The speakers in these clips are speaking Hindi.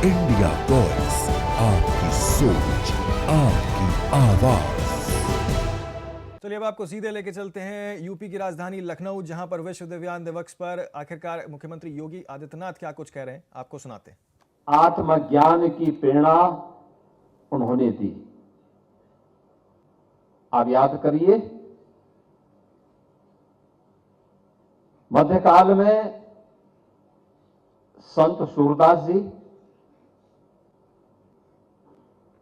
इंडिया वॉइस, आपकी सोच, आपकी आवाज। चलिए अब आपको सीधे लेके चलते हैं यूपी की राजधानी लखनऊ, जहां पर विश्व दिव्यांग दिवस पर आखिरकार मुख्यमंत्री योगी आदित्यनाथ क्या कुछ कह रहे हैं, आपको सुनाते हैं। आत्मज्ञान की प्रेरणा उन्होंने दी। आप याद करिए, मध्यकाल में संत सूरदास जी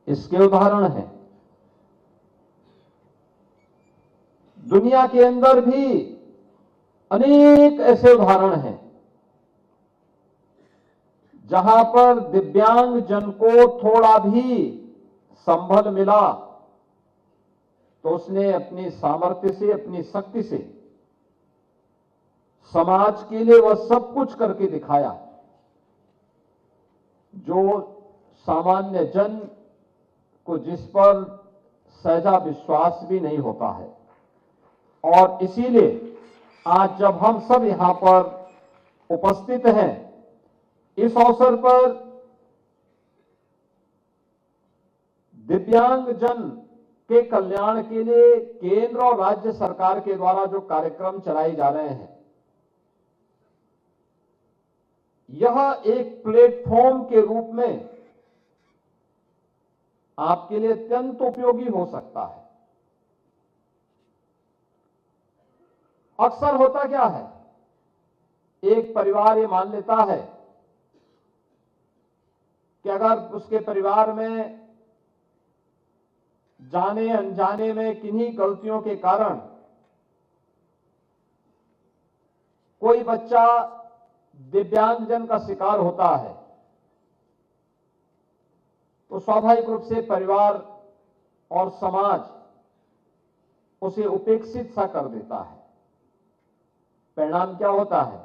इसके उदाहरण हैं। दुनिया के अंदर भी अनेक ऐसे उदाहरण हैं जहां पर दिव्यांग जन को थोड़ा भी संबल मिला तो उसने अपनी सामर्थ्य से, अपनी शक्ति से समाज के लिए वह सब कुछ करके दिखाया जो सामान्य जन को जिस पर सहजा विश्वास भी नहीं होता है। और इसीलिए आज जब हम सब यहां पर उपस्थित हैं, इस अवसर पर दिव्यांग जन के कल्याण के लिए केंद्र और राज्य सरकार के द्वारा जो कार्यक्रम चलाए जा रहे हैं, यह एक प्लेटफॉर्म के रूप में आपके लिए अत्यंत उपयोगी हो सकता है। अक्सर होता क्या है, एक परिवार ये मान लेता है कि अगर उसके परिवार में जाने अनजाने में किन्हीं गलतियों के कारण कोई बच्चा दिव्यांगजन का शिकार होता है तो स्वाभाविक रूप से परिवार और समाज उसे उपेक्षित सा कर देता है। परिणाम क्या होता है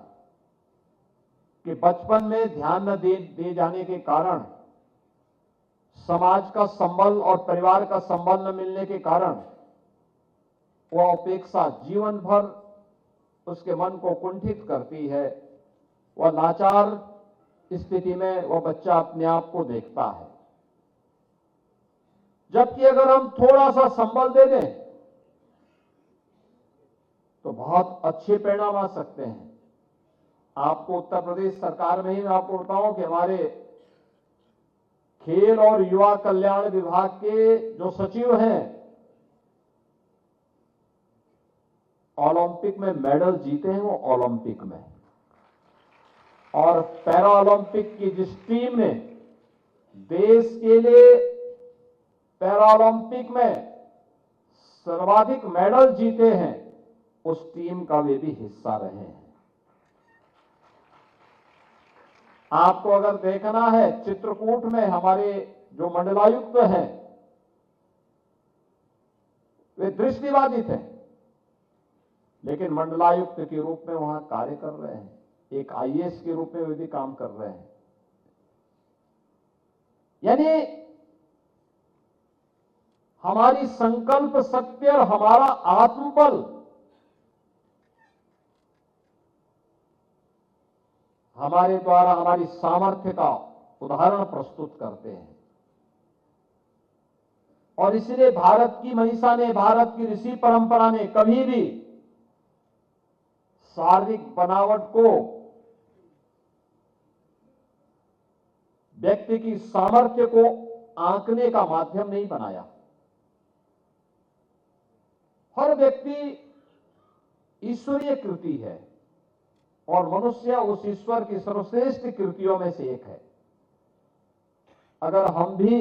कि बचपन में ध्यान न दे जाने के कारण, समाज का संबल और परिवार का संबल न मिलने के कारण वह उपेक्षा जीवन भर उसके मन को कुंठित करती है। वह लाचार स्थिति में वह बच्चा अपने आप को देखता है। जबकि अगर हम थोड़ा सा संबल दे दें तो बहुत अच्छे परिणाम आ सकते हैं। आपको उत्तर प्रदेश सरकार में ही मैं आपको बताऊं कि हमारे खेल और युवा कल्याण विभाग के जो सचिव हैं, ओलंपिक में मेडल जीते हैं वो ओलंपिक में, और पैरा ओलंपिक की जिस टीम ने देश के लिए पैरा ओलंपिक में सर्वाधिक मेडल जीते हैं, उस टीम का वे भी हिस्सा रहे हैं। आपको अगर देखना है, चित्रकूट में हमारे जो मंडलायुक्त हैं वे दृष्टिबाधित हैं, लेकिन मंडलायुक्त के रूप में वहां कार्य कर रहे हैं। एक आईएएस के रूप में वे भी काम कर रहे हैं। यानी हमारी संकल्प शक्ति और हमारा आत्मबल हमारे द्वारा हमारी सामर्थ्य का उदाहरण प्रस्तुत करते हैं। और इसलिए भारत की महिषा ने, भारत की ऋषि परंपरा ने कभी भी शारीरिक बनावट को व्यक्ति की सामर्थ्य को आंकने का माध्यम नहीं बनाया। हर व्यक्ति ईश्वरीय कृति है और मनुष्य उस ईश्वर की सर्वश्रेष्ठ कृतियों में से एक है। अगर हम भी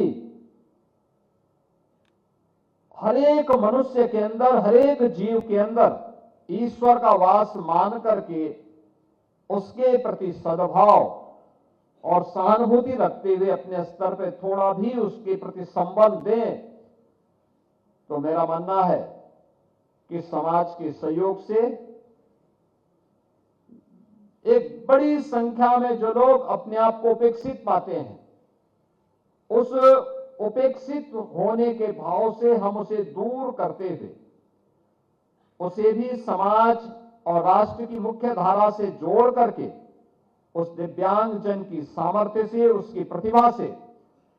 हर एक मनुष्य के अंदर, हर एक जीव के अंदर ईश्वर का वास मान करके उसके प्रति सद्भाव और सहानुभूति रखते हुए अपने स्तर पर थोड़ा भी उसके प्रति संबल दें, तो मेरा मानना है कि समाज के सहयोग से एक बड़ी संख्या में जो लोग अपने आप को उपेक्षित पाते हैं, उस उपेक्षित होने के भाव से हम उसे दूर करते हुए उसे भी समाज और राष्ट्र की मुख्य धारा से जोड़ करके उस दिव्यांग जन की सामर्थ्य से, उसकी प्रतिभा से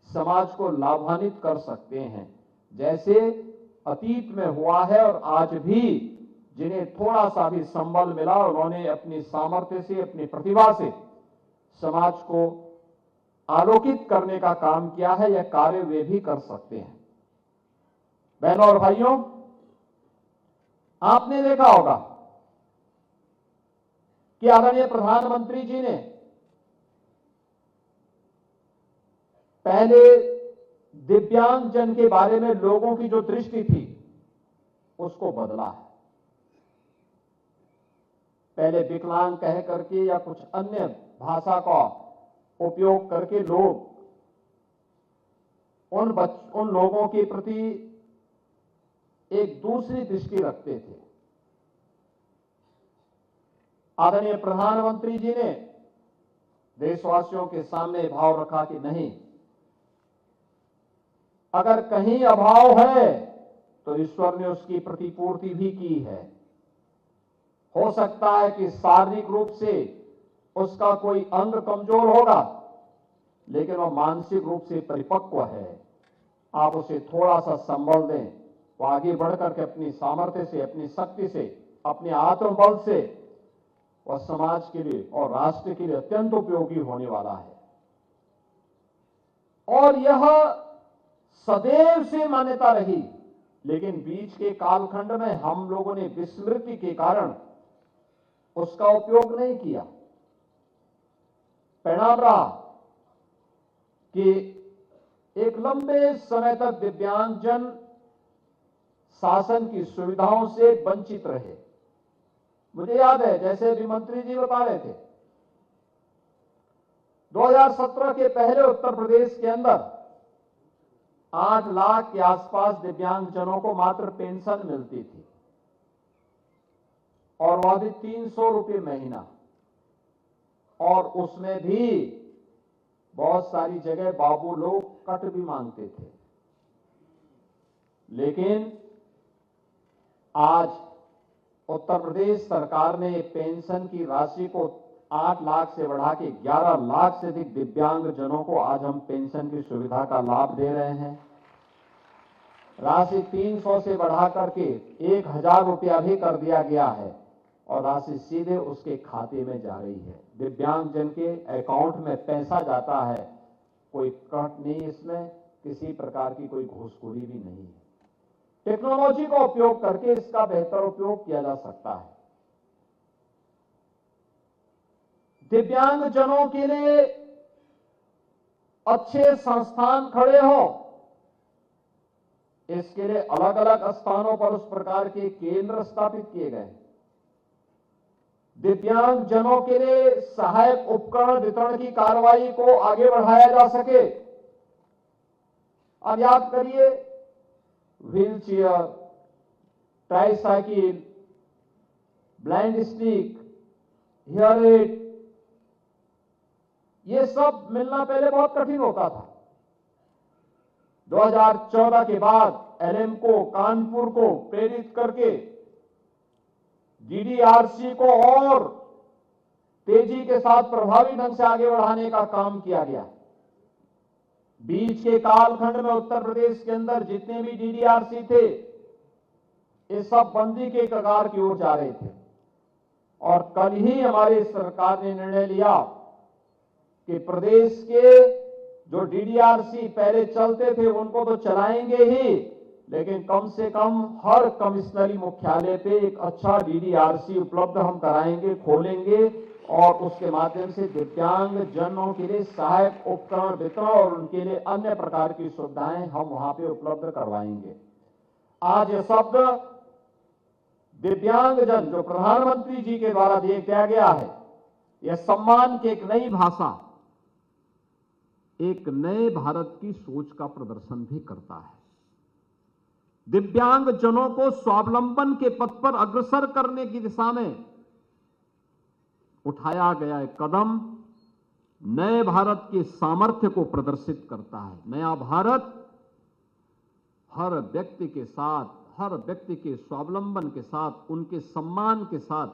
समाज को लाभान्वित कर सकते हैं। जैसे अतीत में हुआ है और आज भी जिन्हें थोड़ा सा भी संबल मिला, उन्होंने अपनी सामर्थ्य से, अपनी प्रतिभा से समाज को आलोकित करने का काम किया है। यह कार्य वे भी कर सकते हैं। बहनों और भाइयों, आपने देखा होगा कि आदरणीय प्रधानमंत्री जी ने पहले दिव्यांग जन के बारे में लोगों की जो दृष्टि थी उसको बदला है। पहले विकलांग कह करके या कुछ अन्य भाषा का उपयोग करके लोग उन लोगों के प्रति एक दूसरी दृष्टि रखते थे। आदरणीय प्रधानमंत्री जी ने देशवासियों के सामने भाव रखा कि नहीं, अगर कहीं अभाव है तो ईश्वर ने उसकी प्रतिपूर्ति भी की है। हो सकता है कि शारीरिक रूप से उसका कोई अंग कमजोर होगा, लेकिन वह मानसिक रूप से परिपक्व है। आप उसे थोड़ा सा संबल दें, वो आगे बढ़कर के अपनी सामर्थ्य से, अपनी शक्ति से, अपने आत्मबल से वह समाज के लिए और राष्ट्र के लिए अत्यंत उपयोगी होने वाला है। और यह सदैव से मान्यता रही, लेकिन बीच के कालखंड में हम लोगों ने विस्मृति के कारण उसका उपयोग नहीं किया। परिणाम रहा कि एक लंबे समय तक दिव्यांगजन शासन की सुविधाओं से वंचित रहे। मुझे याद है, जैसे अभी मंत्री जी बता रहे थे, 2017 के पहले उत्तर प्रदेश के अंदर 8 लाख के आसपास दिव्यांगजनों को मात्र पेंशन मिलती थी और वह भी 300 रुपये महीना, और उसमें भी बहुत सारी जगह बाबू लोग कट भी मांगते थे। लेकिन आज उत्तर प्रदेश सरकार ने पेंशन की राशि को 8 लाख से बढ़ा के 11 लाख से अधिक दिव्यांग जनों को आज हम पेंशन की सुविधा का लाभ दे रहे हैं। राशि 300 से बढ़ा करके 1000 रुपया भी कर दिया गया है और राशि सीधे उसके खाते में जा रही है। दिव्यांग जन के अकाउंट में पैसा जाता है, कोई कट नहीं, इसमें किसी प्रकार की कोई घूसखोरी भी नहीं है। टेक्नोलॉजी का उपयोग करके इसका बेहतर उपयोग किया जा सकता है। दिव्यांग जनों के लिए अच्छे संस्थान खड़े हो, इसके लिए अलग अलग स्थानों पर उस प्रकार के केंद्र स्थापित किए गए। दिव्यांग जनों के लिए सहायक उपकरण वितरण की कार्रवाई को आगे बढ़ाया जा सके। अब याद करिए, wheelchair, tricycle, blind stick, hear aid, ये सब मिलना पहले बहुत कठिन होता था। 2014 के बाद एलएम कानपुर को प्रेरित करके डीडीआरसी को और तेजी के साथ प्रभावी ढंग से आगे बढ़ाने का काम किया गया। बीच के कालखंड में उत्तर प्रदेश के अंदर जितने भी डीडीआरसी थे, ये सब बंदी के कगार की ओर जा रहे थे। और कल ही हमारी सरकार ने निर्णय लिया कि प्रदेश के जो डीडीआरसी पहले चलते थे उनको तो चलाएंगे ही, लेकिन कम से कम हर कमिश्नरी मुख्यालय पे एक अच्छा डीडीआरसी उपलब्ध हम कराएंगे, खोलेंगे, और उसके माध्यम से दिव्यांग जनों के लिए सहायक उपकरण वितरण और उनके लिए अन्य प्रकार की सुविधाएं हम वहां पे उपलब्ध करवाएंगे। आज ये शब्द दिव्यांग जन जो प्रधानमंत्री जी के द्वारा दिया गया है, यह सम्मान की एक नई भाषा, एक नए भारत की सोच का प्रदर्शन भी करता है। दिव्यांग जनों को स्वावलंबन के पथ पर अग्रसर करने की दिशा में उठाया गया एक कदम नए भारत के सामर्थ्य को प्रदर्शित करता है। नया भारत हर व्यक्ति के साथ, हर व्यक्ति के स्वावलंबन के साथ, उनके सम्मान के साथ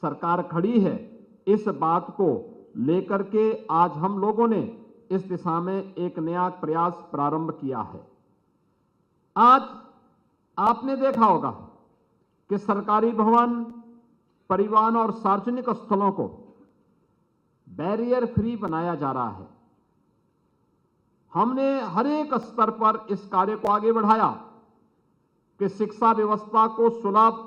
सरकार खड़ी है। इस बात को लेकर के आज हम लोगों ने इस दिशा में एक नया प्रयास प्रारंभ किया है। आज आपने देखा होगा कि सरकारी भवन, परिवहन और सार्वजनिक स्थलों को बैरियर फ्री बनाया जा रहा है। हमने हर एक स्तर पर इस कार्य को आगे बढ़ाया कि शिक्षा व्यवस्था को सुलभ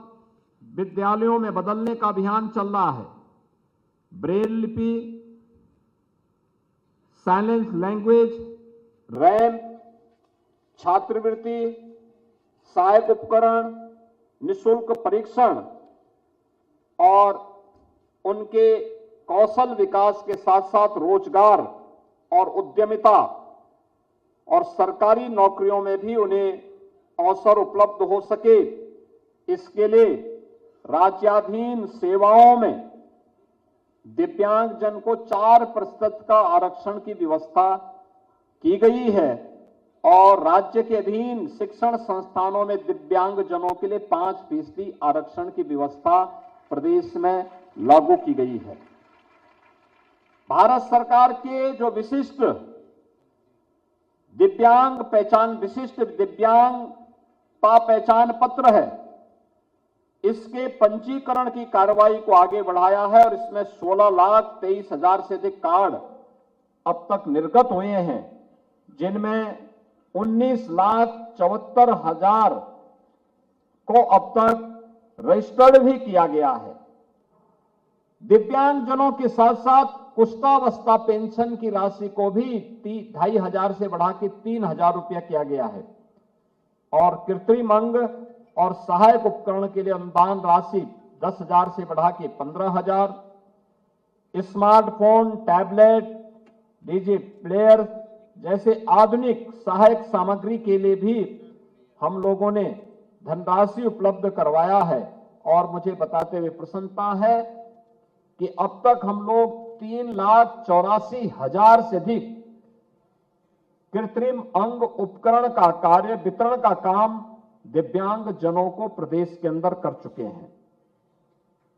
विद्यालयों में बदलने का अभियान चल रहा है। ब्रेल लिपि, साइलेंस लैंग्वेज, रैम्प, छात्रवृत्ति, सहायक उपकरण, निःशुल्क परीक्षण और उनके कौशल विकास के साथ साथ रोजगार और उद्यमिता और सरकारी नौकरियों में भी उन्हें अवसर उपलब्ध हो सके, इसके लिए राज्याधीन सेवाओं में दिव्यांगजन को 4% का आरक्षण की व्यवस्था की गई है और राज्य के अधीन शिक्षण संस्थानों में दिव्यांगजनों के लिए 5% आरक्षण की व्यवस्था प्रदेश में लागू की गई है। भारत सरकार के जो विशिष्ट दिव्यांगता पहचान पत्र है, इसके पंजीकरण की कार्रवाई को आगे बढ़ाया है और इसमें 16,23,000 से अधिक कार्ड अब तक निर्गत हुए हैं, जिनमें 19,74,000 को अब तक रजिस्टर्ड भी किया गया है। दिव्यांगजनों के साथ साथ कुष्ठावस्था पेंशन की राशि को भी 2,500 से बढ़ा के 3,000 रुपया किया गया है और कृत्रिम अंग और सहायक उपकरण के लिए अनुदान राशि 10,000 से बढ़ा के 15,000, स्मार्टफोन, टैबलेट, डीजे प्लेयर जैसे आधुनिक सहायक सामग्री के लिए भी हम लोगों ने धनराशि उपलब्ध करवाया है और मुझे बताते हुए प्रसन्नता है कि अब तक हम लोग 3,84,000 से अधिक कृत्रिम अंग उपकरण का कार्य वितरण का काम दिव्यांगजनों को प्रदेश के अंदर कर चुके हैं।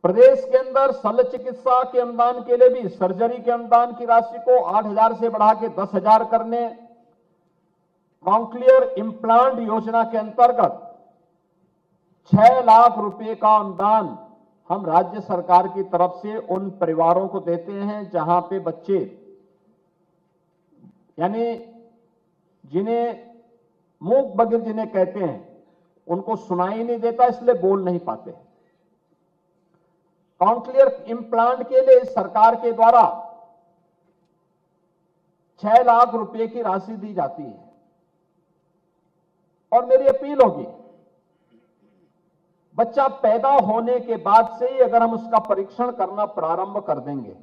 प्रदेश के अंदर शल्य चिकित्सा के अनुदान के लिए भी सर्जरी के अनुदान की राशि को 8,000 से बढ़ा के 10,000 करने, कॉन्क्लियर इम्प्लांट योजना के अंतर्गत 6 लाख रुपए का अनुदान हम राज्य सरकार की तरफ से उन परिवारों को देते हैं जहां पे बच्चे यानी जिन्हें मूक बधिर जिन्हें कहते हैं, उनको सुनाई नहीं देता इसलिए बोल नहीं पाते। कॉन्क्लियर इम्प्लांट के लिए सरकार के द्वारा 6 लाख रुपए की राशि दी जाती है और मेरी अपील होगी, बच्चा पैदा होने के बाद से ही अगर हम उसका परीक्षण करना प्रारंभ कर देंगे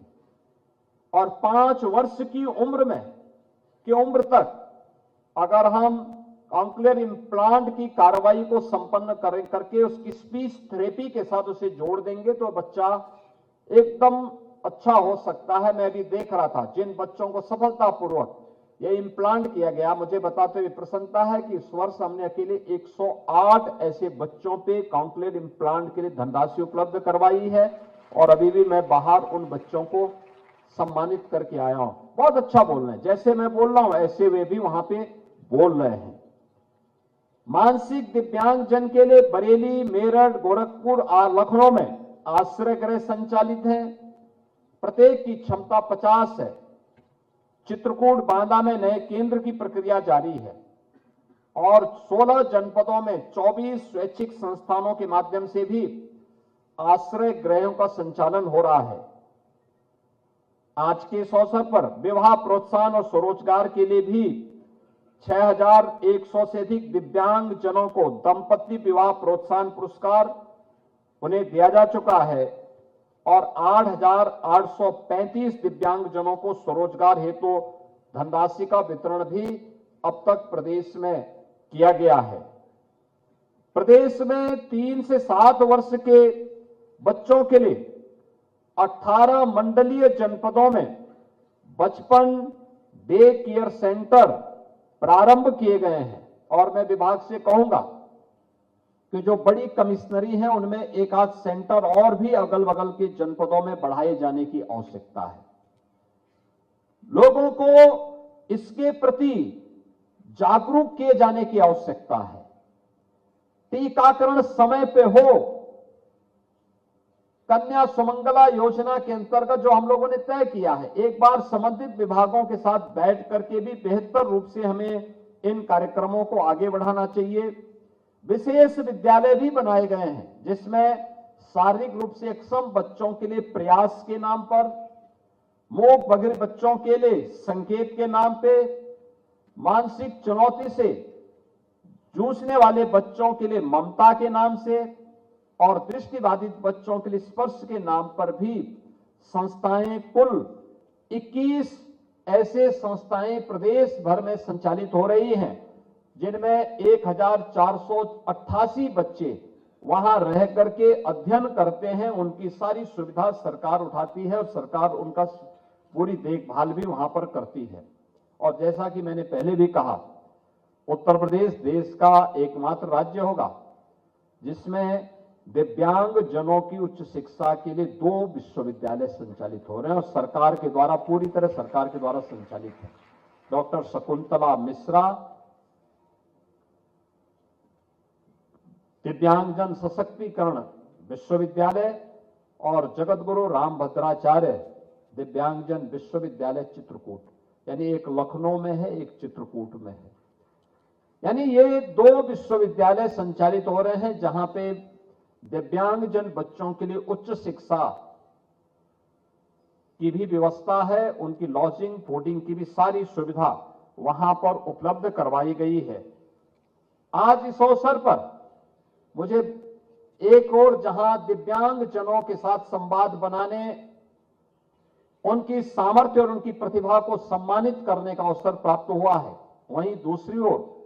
और 5 वर्ष की उम्र तक अगर हम कॉन्क्लियर इम्प्लांट की कार्रवाई को संपन्न करके उसकी स्पीच थेरेपी के साथ उसे जोड़ देंगे तो बच्चा एकदम अच्छा हो सकता है। मैं भी देख रहा था जिन बच्चों को सफलतापूर्वक ये इम्प्लांट किया गया, मुझे बताते हुए प्रसन्नता है कि इस वर्ष हमने अकेले 108 ऐसे बच्चों पे कॉन्क्लियर इम्प्लांट के लिए धनराशि उपलब्ध करवाई है और अभी भी मैं बाहर उन बच्चों को सम्मानित करके आया हूं। बहुत अच्छा बोल रहे हैं, जैसे मैं बोल रहा हूं ऐसे वे भी वहां पे बोल रहे हैं। मानसिक दिव्यांगजन के लिए बरेली, मेरठ, गोरखपुर और लखनऊ में आश्रय गृह संचालित हैं, प्रत्येक की क्षमता 50 है। चित्रकूट, बांदा में नए केंद्र की प्रक्रिया जारी है और 16 जनपदों में 24 स्वैच्छिक संस्थानों के माध्यम से भी आश्रय गृहों का संचालन हो रहा है। आज के इस अवसर पर विवाह प्रोत्साहन और स्वरोजगार के लिए भी 6,100 से अधिक दिव्यांग जनों को दंपति विवाह प्रोत्साहन पुरस्कार उन्हें दिया जा चुका है और 8,835 दिव्यांग जनों को स्वरोजगार हेतु धनराशि का वितरण भी अब तक प्रदेश में किया गया है। प्रदेश में 3 से 7 वर्ष के बच्चों के लिए 18 मंडलीय जनपदों में बचपन डे केयर सेंटर प्रारंभ किए गए हैं और मैं विभाग से कहूंगा कि जो बड़ी कमिश्नरी है उनमें एक आध सेंटर और भी अगल बगल के जनपदों में बढ़ाए जाने की आवश्यकता है। लोगों को इसके प्रति जागरूक किए जाने की आवश्यकता है। टीकाकरण समय पे हो। कन्या सुमंगला योजना के अंतर्गत जो हम लोगों ने तय किया है, एक बार संबंधित विभागों के साथ बैठ करके भी बेहतर रूप से हमें इन कार्यक्रमों को आगे बढ़ाना चाहिए। विशेष विद्यालय भी बनाए गए हैं जिसमें शारीरिक रूप से अक्षम बच्चों के लिए प्रयास के नाम पर, मूक बधिर बच्चों के लिए संकेत के नाम पे, मानसिक चुनौती से जूझने वाले बच्चों के लिए ममता के नाम से और दृष्टिबाधित बच्चों के लिए स्पर्श के नाम पर भी संस्थाएं, कुल 21 ऐसे संस्थाएं प्रदेश भर में संचालित हो रही हैं, जिनमें 1488 बच्चे वहां रह करके अध्ययन करते हैं। उनकी सारी सुविधा सरकार उठाती है और सरकार उनका पूरी देखभाल भी वहां पर करती है। और जैसा कि मैंने पहले भी कहा, उत्तर प्रदेश देश का एकमात्र राज्य होगा जिसमें दिव्यांग जनों की उच्च शिक्षा के लिए 2 विश्वविद्यालय संचालित हो रहे हैं और सरकार के द्वारा, पूरी तरह सरकार के द्वारा संचालित है। डॉक्टर शकुंतला मिश्रा दिव्यांगजन सशक्तिकरण विश्वविद्यालय और जगतगुरु रामभद्राचार्य दिव्यांगजन विश्वविद्यालय चित्रकूट, यानी एक लखनऊ में है, एक चित्रकूट में है। यानी ये 2 विश्वविद्यालय संचालित हो रहे हैं जहां पे दिव्यांगजन बच्चों के लिए उच्च शिक्षा की भी व्यवस्था है, उनकी लॉजिंग फूडिंग की भी सारी सुविधा वहां पर उपलब्ध करवाई गई है। आज इस अवसर पर मुझे एक और जहां दिव्यांगजनों के साथ संवाद बनाने, उनकी सामर्थ्य और उनकी प्रतिभा को सम्मानित करने का अवसर प्राप्त हुआ है, वहीं दूसरी ओर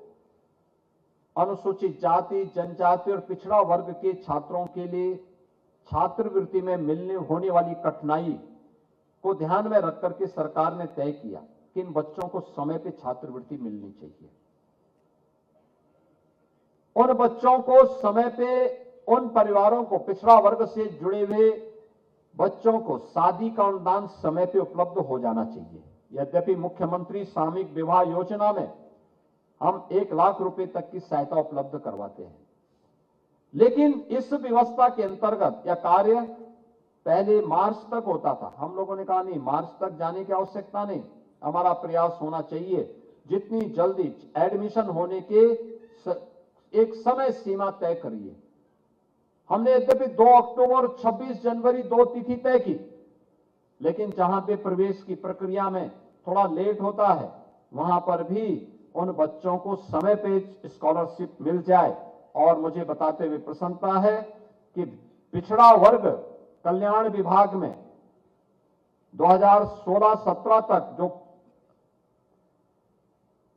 अनुसूचित जाति, जनजाति और पिछड़ा वर्ग के छात्रों के लिए छात्रवृत्ति में मिलने होने वाली कठिनाई को ध्यान में रख करके सरकार ने तय किया कि इन बच्चों को समय पे छात्रवृत्ति मिलनी चाहिए। उन बच्चों को समय पे, उन परिवारों को, पिछड़ा वर्ग से जुड़े हुए बच्चों को शादी का अनुदान समय पे उपलब्ध हो जाना चाहिए। यद्यपि मुख्यमंत्री सामूहिक विवाह योजना में हम 1 लाख रुपए तक की सहायता उपलब्ध करवाते हैं, लेकिन इस व्यवस्था के अंतर्गत यह कार्य पहले मार्च तक होता था। हम लोगों ने कहा नहीं, मार्च तक जाने की आवश्यकता नहीं, हमारा प्रयास होना चाहिए जितनी जल्दी एडमिशन होने के एक समय सीमा तय करिए। हमने यद्यपि 2 अक्टूबर 26 जनवरी 2 तिथि तय की, लेकिन जहां पे प्रवेश की प्रक्रिया में थोड़ा लेट होता है, वहां पर भी उन बच्चों को समय पे स्कॉलरशिप मिल जाए। और मुझे बताते हुए प्रसन्नता है कि पिछड़ा वर्ग कल्याण विभाग में 2016-17 तक जो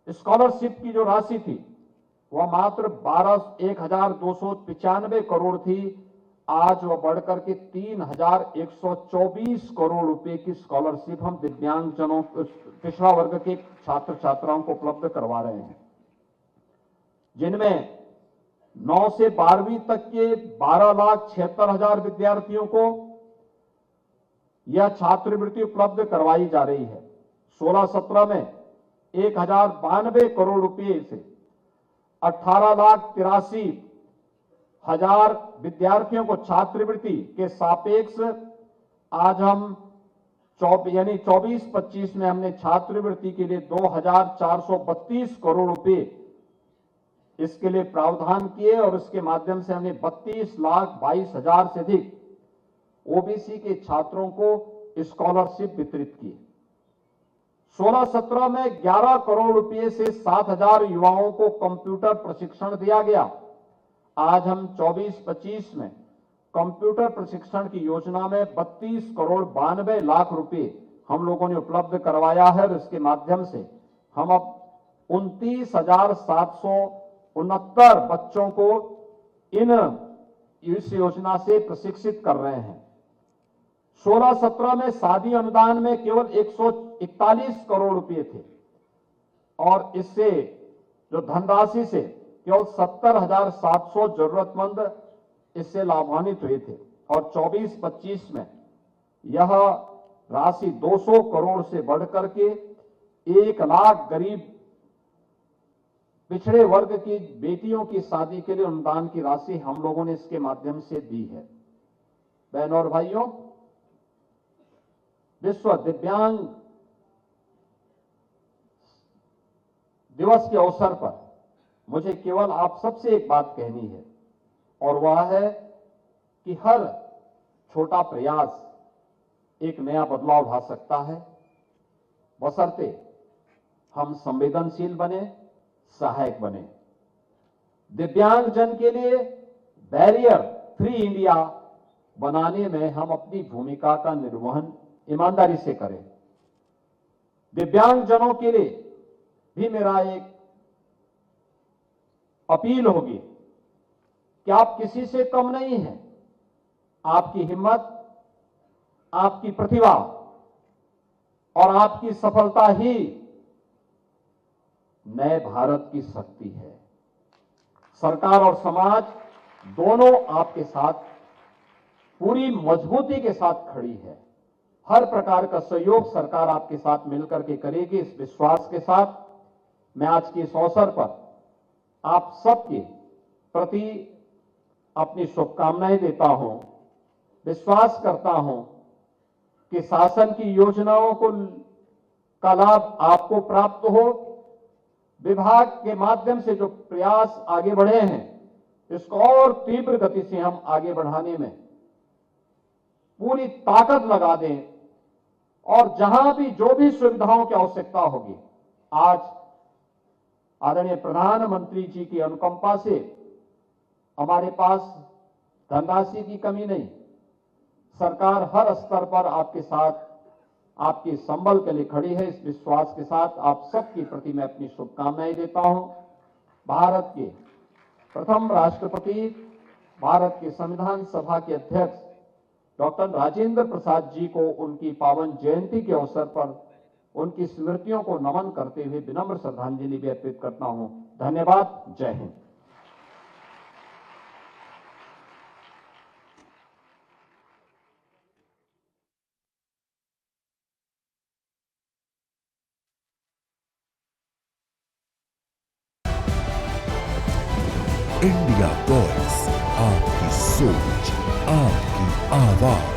स्कॉलरशिप की जो राशि थी वह मात्र 1,295 करोड़ थी। आज वह बढ़कर के 3,124 करोड़ रुपए की स्कॉलरशिप हम दिव्यांगजनों, पिछड़ा वर्ग के छात्र छात्राओं को उपलब्ध करवा रहे हैं, जिनमें 9 से 12वीं तक के 12,76,000 विद्यार्थियों को यह छात्रवृत्ति उपलब्ध करवाई जा रही है। 16-17 में 1,092 करोड़ रुपए से 18,83,000 विद्यार्थियों को छात्रवृत्ति के सापेक्ष आज हम 24-25 में हमने छात्रवृत्ति के लिए 2,432 करोड़ रुपए इसके लिए प्रावधान किए और इसके माध्यम से हमने 32,22,000 से अधिक ओबीसी के छात्रों को स्कॉलरशिप वितरित की। 16-17 में 11 करोड़ रुपए से 7,000 युवाओं को कंप्यूटर प्रशिक्षण दिया गया। आज हम 24-25 में कंप्यूटर प्रशिक्षण की योजना में 32 करोड़ 92 लाख रुपए हम लोगों ने उपलब्ध करवाया है और इसके माध्यम से हम अब 29,769 बच्चों को इस योजना से प्रशिक्षित कर रहे हैं। 16-17 में शादी अनुदान में केवल 141 करोड़ रुपए थे और इससे जो धनराशि से केवल 70,700 जरूरतमंद इससे लाभान्वित हुए थे और 24-25 में यह राशि 200 करोड़ से बढ़कर के 1 लाख गरीब पिछड़े वर्ग की बेटियों की शादी के लिए अनुदान की राशि हम लोगों ने इसके माध्यम से दी है। बहनों और भाइयों, विश्व दिव्यांग दिवस के अवसर पर मुझे केवल आप सबसे एक बात कहनी है, और वह है कि हर छोटा प्रयास एक नया बदलाव ला सकता है, बशर्ते हम संवेदनशील बने, सहायक बने। दिव्यांग जन के लिए बैरियर फ्री इंडिया बनाने में हम अपनी भूमिका का निर्वहन ईमानदारी से करें। दिव्यांग जनों के लिए भी मेरा एक अपील होगी कि आप किसी से कम नहीं हैं। आपकी हिम्मत, आपकी प्रतिभा और आपकी सफलता ही नए भारत की शक्ति है। सरकार और समाज दोनों आपके साथ पूरी मजबूती के साथ खड़ी है। हर प्रकार का सहयोग सरकार आपके साथ मिलकर के करेगी। इस विश्वास के साथ मैं आज के इस अवसर पर आप सबके प्रति अपनी शुभकामनाएं देता हूं। विश्वास करता हूं कि शासन की योजनाओं का लाभ आपको प्राप्त हो। विभाग के माध्यम से जो प्रयास आगे बढ़े हैं, इसको और तीव्र गति से हम आगे बढ़ाने में पूरी ताकत लगा दें, और जहां भी जो भी सुविधाओं की आवश्यकता होगी, आज आदरणीय प्रधानमंत्री जी की अनुकंपा से हमारे पास धनराशि की कमी नहीं। सरकार हर स्तर पर आपके साथ, आपके संबल के लिए खड़ी है। इस विश्वास के साथ आप सबके प्रति मैं अपनी शुभकामनाएं देता हूं। भारत के प्रथम राष्ट्रपति, भारत के संविधान सभा के अध्यक्ष डॉक्टर राजेंद्र प्रसाद जी को उनकी पावन जयंती के अवसर पर उनकी स्मृतियों को नमन करते हुए विनम्र श्रद्धांजलि भी अर्पित करता हूं। धन्यवाद। जय हिंद। इंडिया वॉइस, आपकी सोच, आपकी आवाज।